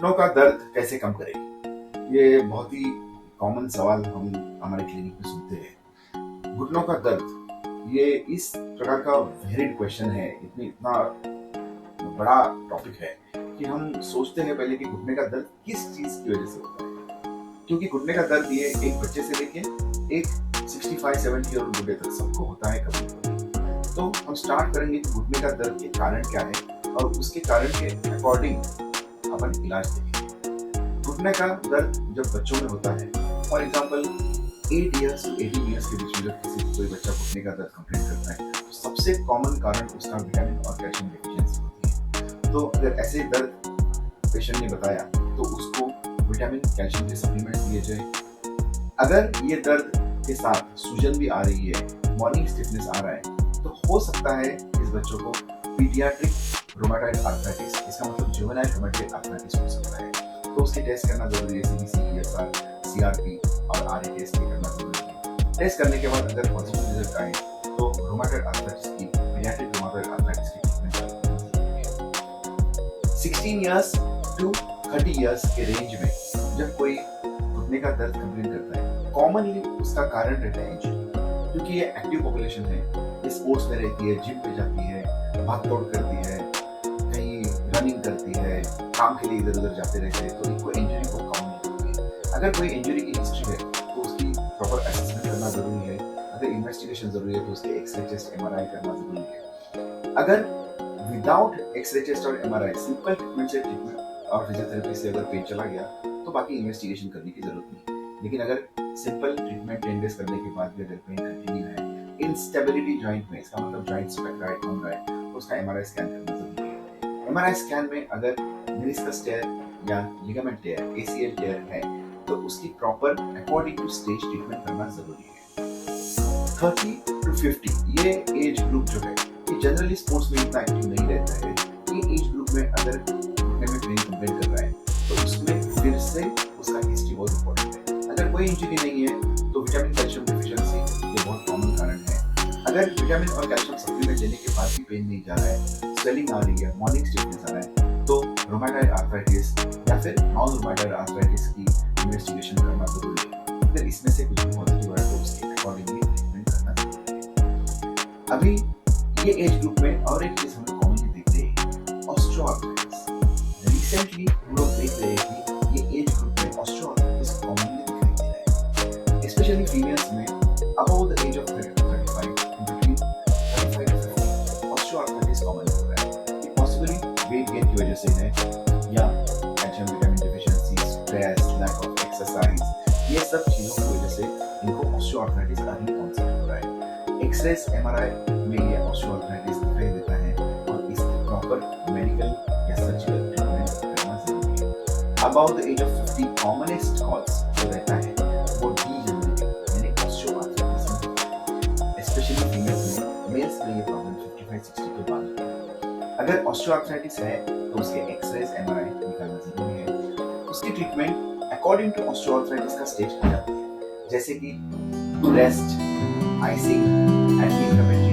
घुटनों का दर्द कैसे कम करें? ये बहुत ही कॉमन सवाल हम हमारे क्लिनिक में सुनते हैं। घुटनों का दर्द ये इस प्रकार का वेरिड क्वेश्चन है, इतना बड़ा टॉपिक है कि हम सोचते हैं पहले कि घुटने का दर्द किस चीज की वजह से होता है। क्योंकि घुटने का दर्द ये एक बच्चे से लेके एक 65-70 और बूढ़े तक सबको होता है कभी कभी। तो हम स्टार्ट करेंगे कि घुटने का दर्द के कारण क्या है और उसके कारण के अकॉर्डिंग अपन इलाज देखेंगे। घुटने का दर्द जब बच्चों में होता है, for example 8 years to 18 years के बीच में जब कोई बच्चा घुटने का दर्द कंप्लेन करता है तो सबसे कॉमन कारण उसका विटामिन और कैल्शियम डेफिशिएंसी होती है। तो अगर ऐसे दर्द पेशेंट ने बताया तो उसको विटामिन कैल्शियम के सप्लीमेंट दिए जाए। अगर ये दर्द के साथ सूजन भी आ रही है, मॉर्निंग स्टिफनेस आ रहा है, तो हो सकता है इस बच्चों को पीडियाट्रिक रूमेटॉइड आर्थराइटिस, इसका मतलब जुवेनाइल रूमेटॉइड आर्थराइटिस हो सकता है। तो उसके टेस्ट करना जरूरी है, CBC, CRP और RA टेस्ट करना जरूरी है। टेस्ट करने के बाद अगर पॉजिटिव रिजल्ट आए तो रूमेटॉइड आर्थराइटिस की, पीडियाट्रिक रूमेटॉइड आर्थराइटिस की ट्रीटमेंट करना है। 16 इयर्स टू 30 इयर्स के रेंज में जब कोई घुटने का दर्द कंप्लेन करता है, कॉमनली उसका कारण रहता है इंजरी। क्योंकि ये एक्टिव पॉपुलेशन है, ये स्पोर्ट्स में रहती है, जिम पे जाती है, भाग दौड़ करती है, कहीं रनिंग करती है, काम के लिए इधर उधर जाते रहते हैं, तो इनको इंजरी बहुत कॉमन होती है। अगर कोई इंजरी की हिस्ट्री है तो उसकी प्रॉपर असेसमेंट करना जरूरी है। अगर इन्वेस्टिगेशन जरूरी है तो उसके एक्सरे चेस्ट, MRI करना जरूरी है। अगर विदाउट एक्सरे चेस्ट और MRI सिंपल ट्रीटमेंट से, ट्रीटमेंट और फिजियोथेरेपी से अगर पेन चला गया तो बाकी इन्वेस्टिगेशन करने की जरूरत नहीं। लेकिन अगर सिंपल ट्रीटमेंट 10 डेज करने के बाद भी अगर पेन कंटिन्यू है, इंस्टेबिलिटी जॉइंट में, इसका मतलब जॉइंट स्पेक राइट घूम रहा है, तो उसका MRI स्कैन करना जरूरी है। MRI स्कैन में अगर मेनिस्कस टेयर या लिगामेंट टेयर, ACL टेयर है तो उसकी proper according to stage treatment करना जरूरी है। 30 to 50 ये एज ग्रुप जो है, ये जनरली स्पोर्ट्स में इतना एक्टिव नहीं रहता है। ये एज ग्रुप में अगर घुटने में पेन कंप्लेन कर रहा है तो उसमें फिर से उसका हिस्ट्री बहुत इंपॉर्टेंट है। अगर कोई इंजरी नहीं है तो विटामिन कैल्शियम डेफिशिएंसी ये बहुत कॉमन कारण है। अगर विटामिन और कैल्शियम सप्लीमेंट लेने के बाद भी पेन नहीं जा रहा है, स्वेलिंग आ रही है, मॉर्निंग स्टिफनेस आ रहा है, तो रूमेटॉइड आर्थराइटिस या फिर नॉन रूमेटॉइड आर्थराइटिस की इन्वेस्टिगेशन करना जरूरी है। अगर इसमें से कुछ भी पॉजिटिव है तो उसके अकॉर्डिंगली ट्रीटमेंट करना जरूरी है। अभी ये एज ग्रुप में और एक चीज हम कॉमनली देखते हैं, ऑस्टियोआर्थराइटिस। रिसेंटली हम लोग देख रहे हैं कि ये एज ग्रुप में ऑस्टियोआर्थराइटिस कॉमनली दिखाई दे रहा है, स्पेशली फीमेल्स में above the age of 35, between 35 to 50 osteoarthritis common हो रहा है। ये पॉसिबली वेट गेन की वजह से है या calcium vitamin deficiency, stress, lack of exercise, ये सब चीजों की वजह से इनको ऑस्टियोआर्थराइटिस अर्ली कॉन्सेप्ट हो रहा है। एक्सरेस, MRI में ये ऑस्टियोआर्थराइटिस दिखाई देता है और इसकी प्रॉपर मेडिकल या सर्जिकल ट्रीटमेंट करना जरूरी है। About the age of 50 commonest cause जो रहता है वो डीजनरेटिव यानी ऑस्टियोआर्थराइटिस में, स्पेशली फीमेल्स में। मेल्स में ये प्रॉब्लम 55-60 के बाद होता है। अगर ऑस्टियोआर्थराइटिस है तो उसके एक्सरेस, MRI निकालना जरूरी है। उसकी ट्रीटमेंट अकॉर्डिंग टू ऑस्टियोआर्थराइटिस का स्टेज की जाती है, जैसे कि रेस्ट, आइसिंग, एंटी इन्फ्लेमेटरी